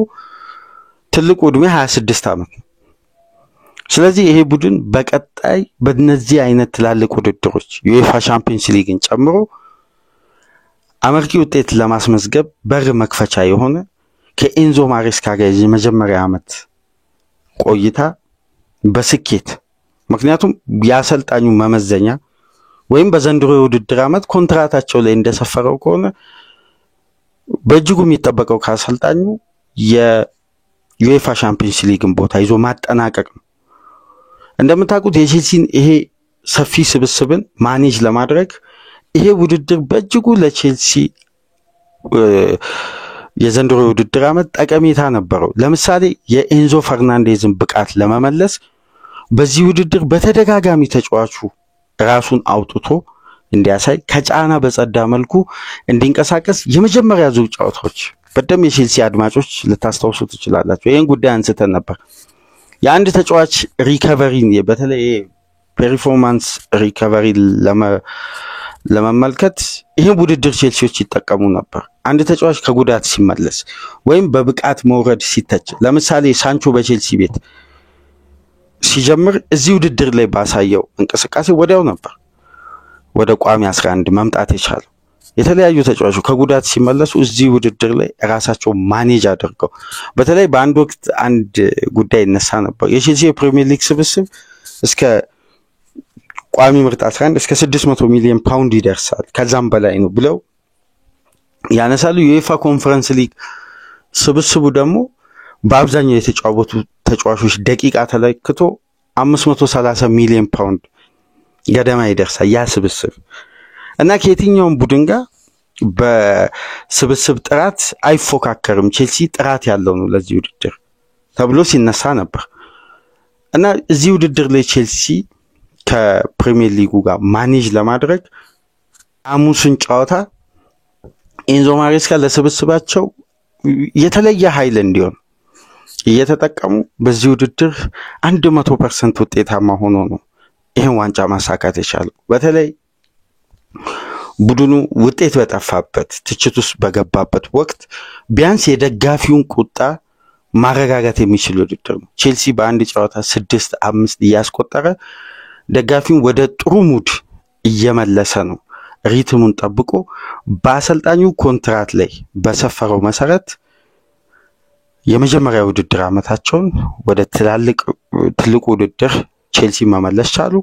ትልቁ እድሜ 26 ዓመት ነው ስለዚህ ይሄ ቡድን በቀጣይ በእነዚህ አይነት ትላልቅ ውድድሮች ዩኤፋ ቻምፒየንስ ሊግን ጨምሮ አመርቂ ውጤት ለማስመዝገብ በር መክፈቻ የሆነ ከኤንዞ ማሬስካ ጋር የመጀመሪያ ዓመት ቆይታ በስኬት ምክንያቱም ያሰልጣኙ መመዘኛ ወይም በዘንድሮ የውድድር ዓመት ኮንትራታቸው ላይ እንደሰፈረው ከሆነ በእጅጉ የሚጠበቀው ካሰልጣኙ የዩኤፋ ቻምፒየንስ ሊግን ቦታ ይዞ ማጠናቀቅ ነው እንደምታውቁት የቼልሲን ይሄ ሰፊ ስብስብን ማኔጅ ለማድረግ ይሄ ውድድር በእጅጉ ለቼልሲ የዘንድሮ የውድድር ዓመት ጠቀሜታ ነበረው ለምሳሌ የኤንዞ ፈርናንዴዝን ብቃት ለመመለስ በዚህ ውድድር በተደጋጋሚ ተጫዋቹ ራሱን አውጥቶ እንዲያሳይ ከጫና በጸዳ መልኩ እንዲንቀሳቀስ የመጀመሪያ ዙር ጨዋታዎች በደም የቼልሲ አድማጮች ልታስተውሱ ትችላላችሁ ይሄን ጉዳይ አንስተን ነበር የአንድ ተጫዋች ሪከቨሪ በተለይ ፐርፎርማንስ ሪከቨሪ ለመመልከት ይሄን ውድድር ቼልሲዎች ይጠቀሙ ነበር አንድ ተጫዋች ከጉዳት ሲመለስ ወይም በብቃት መውረድ ሲተች ለምሳሌ ሳንቾ በቼልሲ ቤት ሲጀምር እዚህ ውድድር ላይ ባሳየው እንቅስቃሴ ወዲያው ነበር ወደ ቋሚ 11 መምጣት የቻለው የተለያዩ ተጫዋቾች ከጉዳት ሲመለሱ እዚህ ውድድር ላይ ራሳቸው ማኔጅ አድርገው በተለይ በአንድ ወቅት አንድ ጉዳይ እነሳ ነበር የቼልሲ ፕሪሚየር ሊግ ስብስብ እስከ ቋሚ ምርጥ 11 እስከ 600 ሚሊዮን ፓውንድ ይደርሳል ከዛም በላይ ነው ብለው ያነሳሉ ዩኤፋ ኮንፈረንስ ሊግ ስብስቡ ደግሞ በአብዛኛው የተጫወቱ ተጫዋቾች ደቂቃ ተለክቶ 530 ሚሊዮን ፓውንድ ገደማ ይደርሳል ያ ስብስብ እና ከየትኛውም ቡድን ጋር በስብስብ ጥራት አይፎካከርም ቼልሲ ጥራት ያለው ነው ለዚህ ውድድር ተብሎ ሲነሳ ነበር እና እዚህ ውድድር ላይ ቼልሲ ከፕሪሚየር ሊጉ ጋር ማኔጅ ለማድረግ ሐሙስን ጨዋታ ኤንዞ ማሬስካ ለስብስባቸው የተለየ ኃይል እንዲሆን እየተጠቀሙ በዚህ ውድድር 100% ውጤታማ ሆኖ ነው ይሄን ዋንጫ ማሳካት የቻለው በተለይ ቡድኑ ውጤት በጠፋበት ትችት ውስጥ በገባበት ወቅት ቢያንስ የደጋፊውን ቁጣ ማረጋጋት የሚችል ውድድር ነው ቼልሲ በአንድ ጨዋታ 6-5 እያስቆጠረ ደጋፊውን ወደ ጥሩ ሙድ እየመለሰ ነው ሪትሙን ጠብቆ በአሰልጣኙ ኮንትራት ላይ በሰፈረው መሰረት የመጀመሪያ ውድድር ዓመታቸውን ወደ ትልቁ ውድድር ቼልሲ መመለስ ቻሉ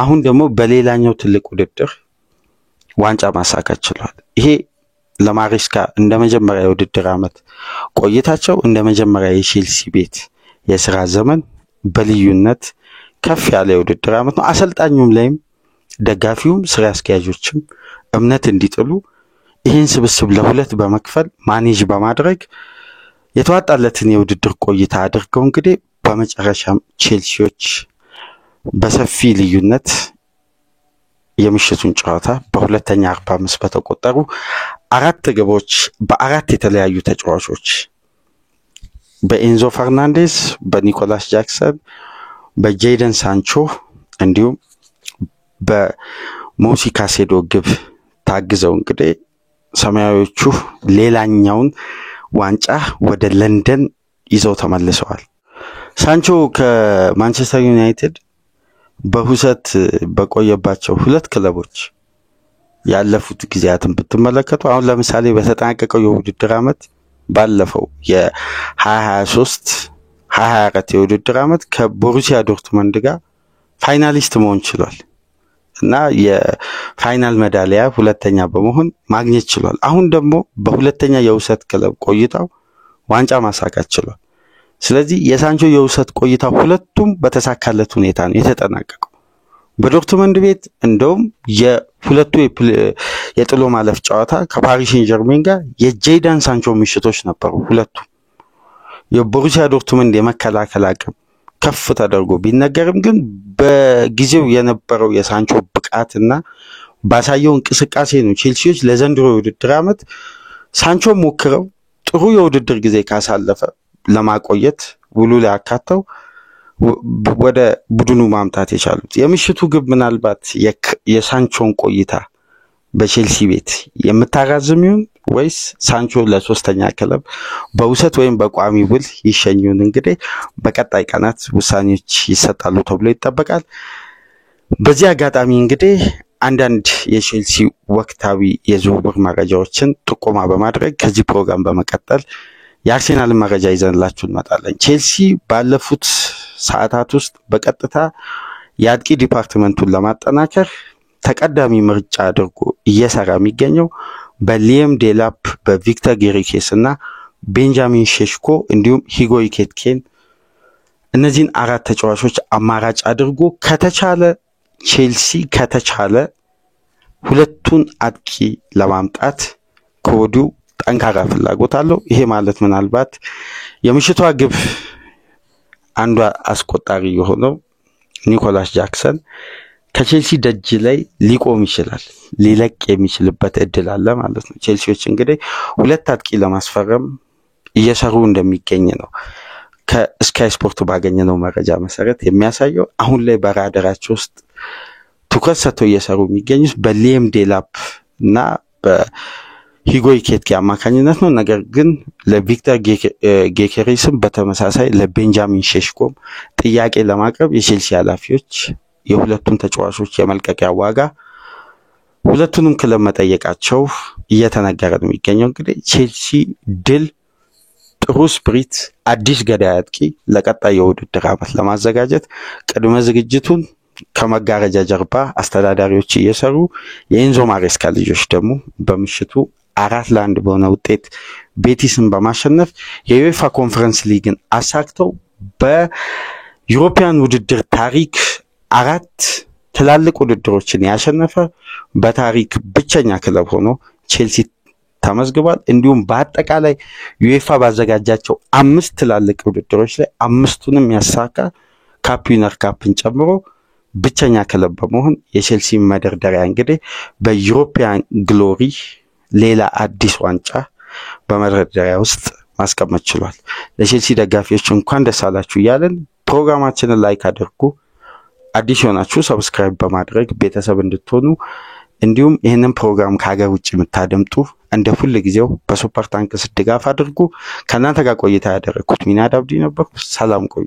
አሁን ደግሞ በሌላኛው ትልቅ ውድድር ዋንጫ ማሳካት ችሏል ይሄ ለማሬስካ እንደ መጀመሪያ የውድድር ዓመት ቆይታቸው እንደ መጀመሪያ የቼልሲ ቤት የሥራ ዘመን በልዩነት ከፍ ያለ የውድድር ዓመት ነው አሰልጣኙም ላይም ደጋፊውም ስራ አስኪያጆችም እምነት እንዲጥሉ ይሄን ስብስብ ለሁለት በመክፈል ማኔጅ በማድረግ የተዋጣለትን የውድድር ቆይታ አድርገው እንግዲህ በመጨረሻም ቼልሲዎች በሰፊ ልዩነት የምሽቱን ጨዋታ በሁለተኛ 45 በተቆጠሩ አራት ግቦች በአራት የተለያዩ ተጫዋቾች በኤንዞ ፈርናንዴዝ በኒኮላስ ጃክሰን በጄደን ሳንቾ እንዲሁም በሞሲ ካሴዶ ግብ ታግዘው እንግዲህ ሰማያዊዎቹ ሌላኛውን ዋንጫ ወደ ለንደን ይዘው ተመልሰዋል ሳንቾ ከማንቸስተር ዩናይትድ በሁሰት በቆየባቸው ሁለት ክለቦች ያለፉት ጊዜያትን ብትመለከቱ አሁን ለምሳሌ በተጠናቀቀው የውድድር ዓመት ባለፈው የ2023 2024 የውድድር ዓመት ከቦሩሲያ ዶርትመንድ ጋር ፋይናሊስት መሆን ችሏል እና የፋይናል ሜዳሊያ ሁለተኛ በመሆን ማግኘት ችሏል አሁን ደግሞ በሁለተኛ የውሰት ክለብ ቆይታው ዋንጫ ማሳካት ችሏል። ስለዚህ የሳንቾ የውሰት ቆይታ ሁለቱም በተሳካለት ሁኔታ ነው የተጠናቀቀው። በዶርትመንድ ቤት እንደውም የሁለቱ የጥሎ ማለፍ ጨዋታ ከፓሪስ ሴን ጀርሜን ጋር የጄዳን ሳንቾ ምሽቶች ነበሩ። ሁለቱ የቦሩሲያ ዶርትመንድ የመከላከል አቅም ከፍ ተደርጎ ቢነገርም ግን በጊዜው የነበረው የሳንቾ ብቃትና ባሳየው እንቅስቃሴ ነው ቼልሲዎች ለዘንድሮ የውድድር ዓመት ሳንቾ ሞክረው ጥሩ የውድድር ጊዜ ካሳለፈ ለማቆየት ውሉ ላይ አካተው ወደ ቡድኑ ማምጣት የቻሉት። የምሽቱ ግብ ምናልባት የሳንቾን ቆይታ በቼልሲ ቤት የምታራዝም ይሁን ወይስ ሳንቾ ለሶስተኛ ክለብ በውሰት ወይም በቋሚ ውል ይሸኙን? እንግዲህ በቀጣይ ቀናት ውሳኔዎች ይሰጣሉ ተብሎ ይጠበቃል። በዚህ አጋጣሚ እንግዲህ አንዳንድ የቼልሲ ወቅታዊ የዝውውር መረጃዎችን ጥቆማ በማድረግ ከዚህ ፕሮግራም በመቀጠል የአርሴናል መረጃ ይዘንላችሁ እንመጣለን። ቼልሲ ባለፉት ሰዓታት ውስጥ በቀጥታ የአጥቂ ዲፓርትመንቱን ለማጠናከር ተቀዳሚ ምርጫ አድርጎ እየሰራ የሚገኘው በሊየም ዴላፕ፣ በቪክተር ጌሪኬስ እና ቤንጃሚን ሼሽኮ እንዲሁም ሂጎ ኢኬቲኬን እነዚህን አራት ተጫዋቾች አማራጭ አድርጎ ቼልሲ ከተቻለ ሁለቱን አጥቂ ለማምጣት ከወዲሁ ጠንካራ ፍላጎት አለው። ይሄ ማለት ምናልባት የምሽቷ ግብ አንዷ አስቆጣሪ የሆነው ኒኮላስ ጃክሰን ከቼልሲ ደጅ ላይ ሊቆም ይችላል፣ ሊለቅ የሚችልበት እድል አለ ማለት ነው። ቼልሲዎች እንግዲህ ሁለት አጥቂ ለማስፈረም እየሰሩ እንደሚገኝ ነው ከስካይ ስፖርት ባገኘነው መረጃ መሰረት የሚያሳየው። አሁን ላይ በራዳራቸው ውስጥ ትኩረት ሰጥተው እየሰሩ የሚገኙት በሊየም ዴላፕ እና በሂጎ ኢኬቲኬ አማካኝነት ነው። ነገር ግን ለቪክተር ጌኬሬስም በተመሳሳይ ለቤንጃሚን ሼሽኮም ጥያቄ ለማቅረብ የቼልሲ ኃላፊዎች የሁለቱን ተጫዋቾች የመልቀቂያ ዋጋ ሁለቱንም ክለብ መጠየቃቸው እየተነገረ ነው የሚገኘው። እንግዲህ ቼልሲ ድል፣ ጥሩ ስፕሪት፣ አዲስ ገዳይ አጥቂ ለቀጣይ የውድድር ዓመት ለማዘጋጀት ቅድመ ዝግጅቱን ከመጋረጃ ጀርባ አስተዳዳሪዎች እየሰሩ የኤንዞ ማሬስካ ልጆች ደግሞ በምሽቱ 4-1 በሆነ ውጤት ቤቲስን በማሸነፍ የዩኤፋ ኮንፈረንስ ሊግን አሳክተው በዩሮፒያን ውድድር ታሪክ 4 ትላልቅ ውድድሮችን ያሸነፈ በታሪክ ብቸኛ ክለብ ሆኖ ቼልሲ ተመዝግቧል። እንዲሁም በአጠቃላይ ዩኤፋ ባዘጋጃቸው 5 ትላልቅ ውድድሮች ላይ 5ቱንም ያሳካ ካፕ ዊነር ካፕን ጨምሮ ብቸኛ ክለብ በመሆን የቼልሲ መደርደሪያ እንግዲህ በዩሮፒያን ግሎሪ ሌላ አዲስ ዋንጫ በመደርደሪያ ውስጥ ማስቀመጥ ችሏል። ለቼልሲ ደጋፊዎች እንኳን ደስ አላችሁ እያለን ፕሮግራማችንን ላይክ አድርጉ፣ አዲስ ሆናችሁ ሰብስክራይብ በማድረግ ቤተሰብ እንድትሆኑ እንዲሁም ይህንን ፕሮግራም ከሀገር ውጭ የምታደምጡ እንደ ሁሉ ጊዜው በሱፐር ታንክስ ድጋፍ አድርጉ። ከእናንተ ጋር ቆይታ ያደረኩት ሚናድ አብዲ ነበርኩ። ሰላም ቆዩ።